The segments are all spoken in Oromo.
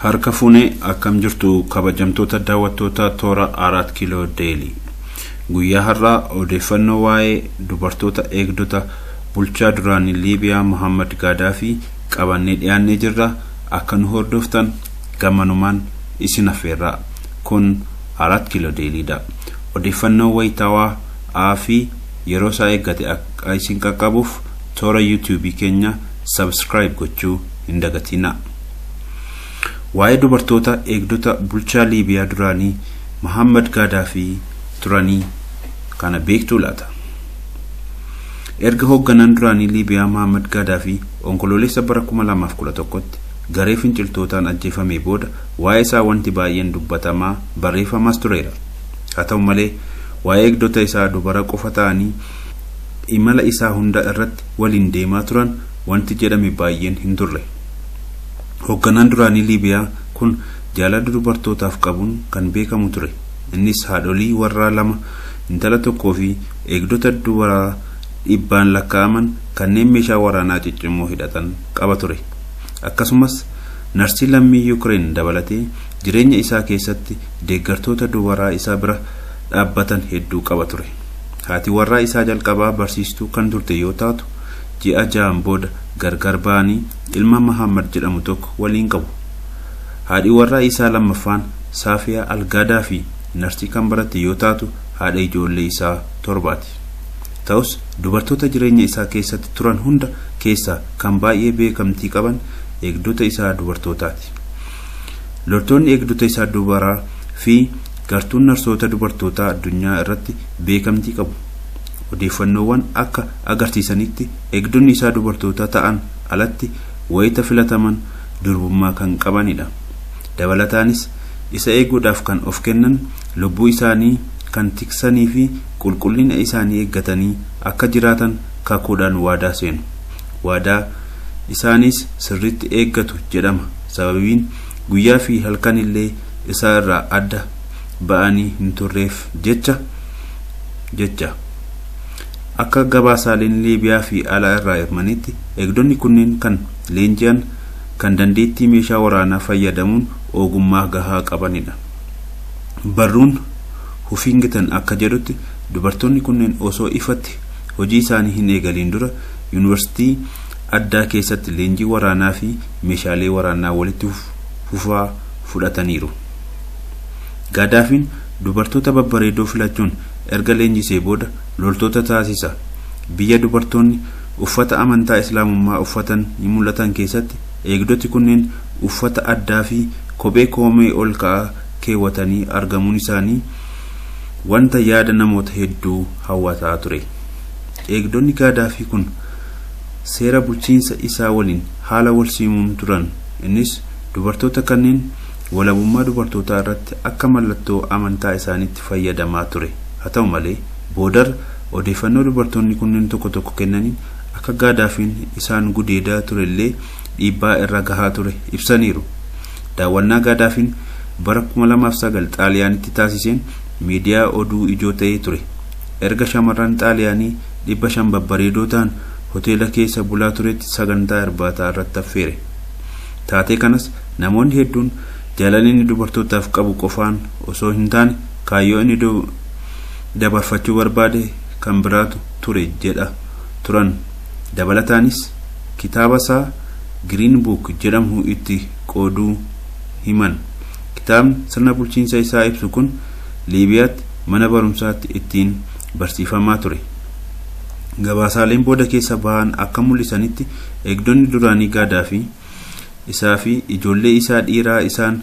Harka fuunee akkam jirtu kabajamtoota daawwattoota toora 4 kiiloo deelii. Guyyaa har'aa odeeffannoo waa'ee dubartoota eegdota bulchaa duraanii Liibiyaa Muhammad Gaddafi qabannee dhiyaannee jirra. Akka nu hordoftan gammanumaan isin affeerra. Kun 4 kiiloo deeliidha. Odeeffannoo wayitaawaa fi yeroo isaa eeggate akka isin qaqqabuuf toora YouTube keenya subscribe gochuu hin dagatinaa. Waa'ee dubartoota eegdota bulchaa Liibiyaa duraanii Muhammad Gaddafi turanii kana beektuu laata? Erga hoogganaan duraanii Liibiyaa Muhammad Gaddafi onkololeessa bara 2011tti garee finciltootaan ajjeefamee booda waa'ee isaa wanti baay'een dubbatamaa barreeffamaas tureera. Haa ta'u malee waa'ee eegdota isaa dubara qofa ta'anii imala isaa hunda irratti waliin deemaa turan wanti jedhame baay'een hin turre. Hoogganaan duraanii Liibiyaa kun jaalala dubartootaaf qabuun kan beekamu ture. Innis haadholii warraa 2, intala tokkoo fi eegdota dubaraa 100 lakkaa'aman kanneen meeshaa waraanaa ciccimoo hidhatan qaba ture. Akkasumas narsii lammii Ukraine dabalatee jireenya isaa keessatti deeggartoota dubaraa isaa bira dhaabbatan hedduu qaba ture. Haati warraa isaa jalqabaa barsiistuu kan turte yoo taatu, ji'a 6 booda gargar ba'anii ilma Muhammad jedhamu tokko waliin qabu. Haadhi warraa isaa lammaffaan Safiyaa Al-Gaddafi narsii kan baratte yoo taatu, haadha ijoollee isaa 7ti. Ta'us dubartoota jireenya isaa keessatti turan hunda keessaa kan baay'ee beekamtii qaban eegdota isaa dubartootaati. Loltoonni eegdota isaa dubaraa fi gartuun narsoota dubartootaa addunyaa irratti beekamtii qabu. Odeeffannoowwan akka agarsiisanitti eegdonni isaa dubartoota ta'an alatti wayita filataman durbummaa kan qabanidha. Dabalataanis isa eeguudhaaf kan of kennan, lubbuu isaanii kan tiksanii fi qulqullina isaanii eeggatanii akka jiraatan kakuudhaan waadaa seenu. Waadaa isaanis sirriitti eeggatu jedhama. Sababiin guyyaa fi halkan illee isaa irraa adda ba'anii hin turreef jecha. Akka gabaasaaleen Liibiyaa fi alaa irraa himanitti eegdonni kunneen kan leenji'an, kan dandeettii meeshaa waraanaa fayyadamuun ogummaa gahaa qabanidha. Barruun Huffington akka jedhutti dubartoonni kunneen osoo ifatti hojii isaanii hin eegaliin dura yuunivarsiitii addaa keessatti leenjii waraanaa fi meeshaalee waraanaa walitti fufaa fudhataniiru. Gaddafiin dubartoota babbareedoo filachuun erga leenjisee booda loltoota taasisa. Biyya dubartoonni uffata amantaa Islaamummaa uffatan ni mul'atan keessatti eegdoti kunneen uffata addaa fi kophee koomee ol ka'aa keewwatanii argamuun isaanii wanta yaada namoota hedduu hawwataa ture. Eegdonni Gaddafi kun seera bulchiinsa isaa waliin haala wal simuun turan. Innis dubartoota kanneen walabummaa dubartootaa irratti akka mallattoo amantaa isaaniitti fayyadamaa ture. Haa ta'u malee boodar odeeffannoo dubartoonni kunneen tokko tokko kennaniin akka Gaddafiin isaan gudeedaa turellee dhiibbaa irra gahaa ture ibsaniiru. Daawwannaa Gaddafiin bara 2009 Xaaliyaanitti taasiseen miidiyaa oduu ijoo ta'ee ture. Erga shamarran Xaaliyaanii 500 babbareedoo ta'an hoteela keessa bulaa turetti sagantaa irbaataa irratti affeere. Taatee kanas namoonni hedduun jaalala inni dubartootaaf qabu qofaan osoo hin taane kaayyoo inni dabarfachuu barbaade kan biraatu ture jedha turan. Dabalataanis kitaaba isaa Green Book jedhamu itti qooduu himan. Kitaabni sirna bulchiinsa isaa ibsu kun Liibiyaatti mana barumsaatti ittiin barsiifamaa ture. Gabaasaaleen booda keessa ba'an akka mul'isanitti eegdonni duraanii Gaddafi isaa fi ijoollee isaa dhiiraa isaan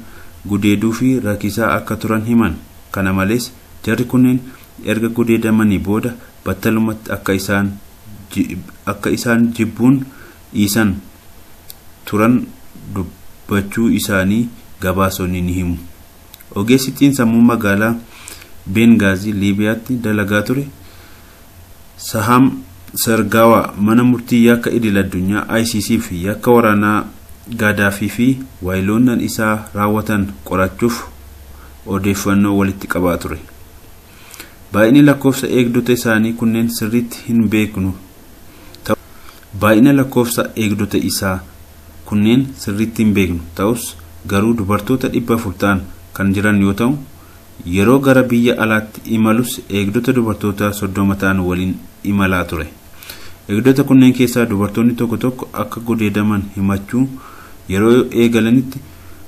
gudeeduu fi rakkisaa akka turan himan. Kana malees jarri kunneen erga gudeedamanii booda battalumatti akka isaan jibbuun dhiisan turan dubbachuu isaanii gabaasonni ni himu. Ogeessittiin sammuu magaalaa Benghazi Liibiyaatti dalagaa ture Saham Sergawa mana murtii yakka idil addunyaa ICC fi yakka waraanaa Gaddafi fi waayiloonnan isaa raawwatan qorachuuf odeeffannoo walitti qabaa ture. Baay'inni lakkoofsa eegdota isaanii kunneen sirriitti hin beeknu. Baay'ina lakkoofsa eegdota isaa kunneen sirriitti hin beeknu ta'us garuu dubartoota 400 ta'an kan jiran yoo ta'u, yeroo gara biyya alaatti imalus eegdota dubartoota 30 ta'an waliin imalaa ture. Eegdota kunneen keessaa dubartoonni tokko tokko akka gudeedaman himachuu yeroo eegalanitti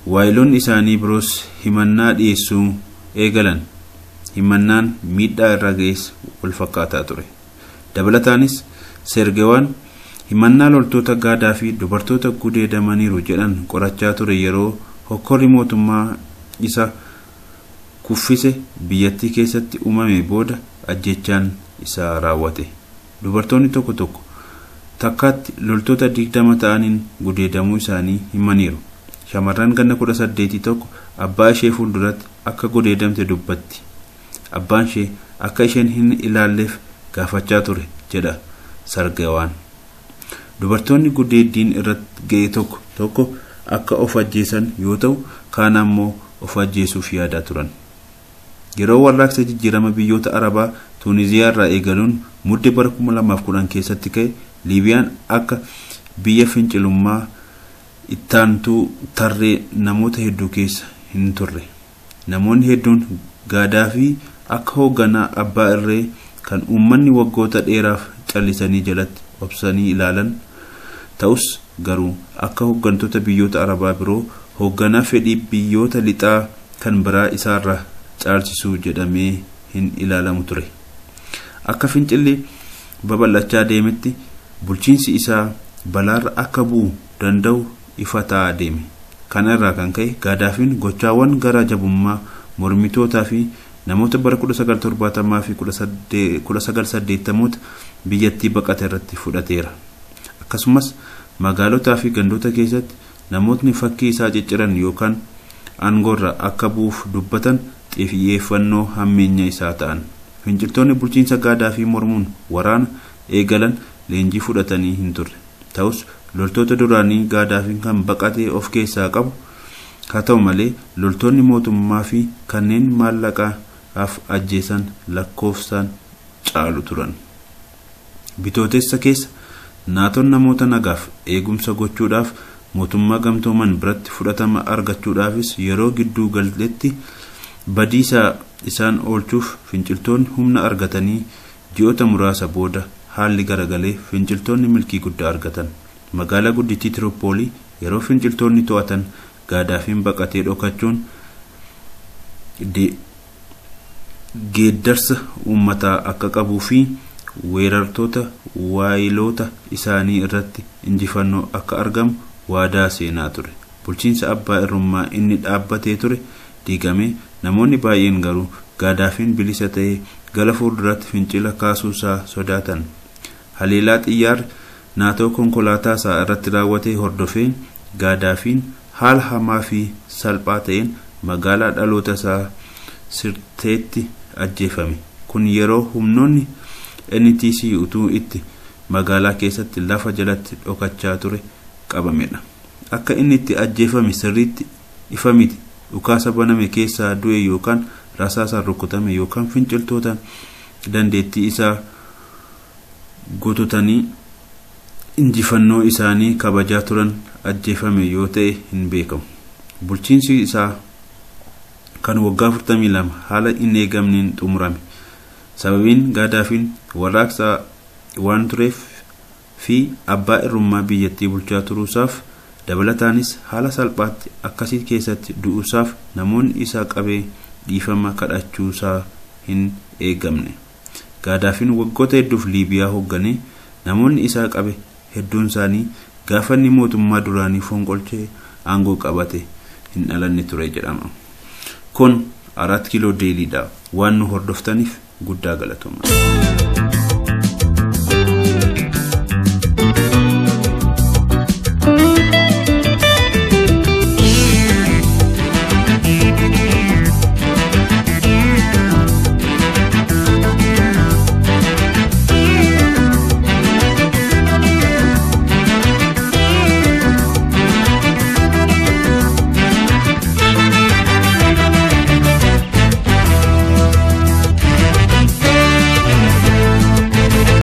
waayiloonni isaanii biroos himannaa dhiyeessuu eegalan. Himannaan miidhaa irra ga'es wal fakkaataa ture. Dabalataanis Sergeewaan himannaa loltoota Gaadaa fi dubartoota gudeedamaniiru jedhan qorachaa ture yeroo hokkorri mootummaa isa kuffise biyyattii keessatti uumame booda ajjechaan isaa raawwate. Dubartoonni tokko tokko takkaatti loltoota 20 ta'aniin gudeedamuu isaanii himaniiru. Shamarran ganna 18 tokko abbaa ishee fuulduratti akka gudeedamte dubbatti. Abbaan ishee akka isheen hin ilaalleef gaafachaa ture jedha Sergeewaan. Dubartoonni gudeeddiin irratti ga'e tokko tokko akka of ajjeesan yoo ta'u, kaan ammoo of ajjeesuuf yaadaa turan. Yeroo warraaqsa jijjiirama biyyoota Arabaa Tuuniziyaa irraa eegaluun muddee bara 2010 keessatti ka'e, Liibiyaan akka biyya fincilummaa ittaantuu tarree namoota hedduu keessa hin turre. Namoonni hedduun Gaadaafi akka hoogganaa abbaa irree kan uummanni waggoota dheeraaf callisanii jalatti obsanii ilaalan ta'us, garuu akka hooggantoota biyyoota Arabaa biroo hoogganaa fedhii biyyoota lixaa kan biraa isaarraa caalchisuu jedhamee hin ilaalamu ture. Akka fincilli babal'achaa deemetti bulchiinsi isaa balaarra akka bu'uu danda'u ifa ta'aa deeme. Kana irraa kan ka'e Gaadaafiin gochaawwan gara jabummaa mormitootaa fi namoota bara 1970 fi 1980 biyyattii baqate irratti fudhateera. Akkasumas magaalotaa fi gandoota keessatti namootni fakkii isaa cicciran yookaan aangoorra akka bu'uuf dubbatan xiyyeeffannoo hammeenya isaa ta'an. Finciltoonni bulchiinsa Gaadaafi mormuun waraana eegalan leenjii fudhatanii hin turre. Ta'us loltoota duraanii Gaadaafiin kan baqatee of keessaa qabu. Haa ta'u malee loltoonni mootummaa fi kanneen maallaqaaf ajjeesan lakkoofsaan caalu turan. Bitootessa keessa naatoon namoota nagaaf eegumsa gochuudhaaf mootummaa gamtooman biratti fudhatama argachuudhaafis yeroo gidduu galtetti badiisaa isaan oolchuuf finciltoonni humna argatanii ji'oota muraasa booda haalli garagalee finciltoonni milkii guddaa argatan. Magaalaa guddittii Tiroopoolii yeroo finciltoonni to'atan Gaadaafiin baqatee dhokachuun geeddarsa uummataa akka qabuu fi weerartoota waayiloota isaanii irratti injifannoo akka argamu waadaa seenaa ture. Bulchiinsa abbaa irrummaa inni dhaabbatee ture diigamee namoonni baay'een garuu Gaadaafiin bilisa ta'ee gara fuulduraatti fincila kaasuusaa sodaatan. Haleellaa xiyyaara naatoo konkolaataa isaa irratti raawwatee hordofee Gaadaafiin haala hamaa fi salphaa ta'een magaalaa dhaloota isaa Sirteetti ajjeefame. Kun yeroo humnoonni NTC utuu itti magaalaa keessatti lafa jalatti dhokachaa ture qabamedha. Akka inni itti ajjeefame sirriitti ifa miti. Dhukaasa baname keessaa du'e yookaan rasaasaan rukutame yookaan finciltoota dandeettii isaa gototanii injifannoo isaanii kabajaa turan ajjeefame yoo ta'e hin beekamu. Bulchiinsi isaa kan waggaa 42 haala hin eegamneen xumurame. Sababiin Gaadaafiin warraaqsa waan tureef fi abbaa irrummaa biyyattii bulchaa turuusaaf, dabalataanis haala salphaatti akkasii keessatti du'uusaaf namoonni isaa qabee dhiifama kadhachuusaa hin eegamne. Gaadaafiin waggoota hedduuf Liibiyaa hoogganee namoonni isaa qabe hedduun isaanii gaafa inni mootummaa duraanii fonqolchee aangoo qabate hin dhalanne ture jedhama. Kun 4 kiiloo deeliidha. Waan nu hordoftaniif guddaa galatooma.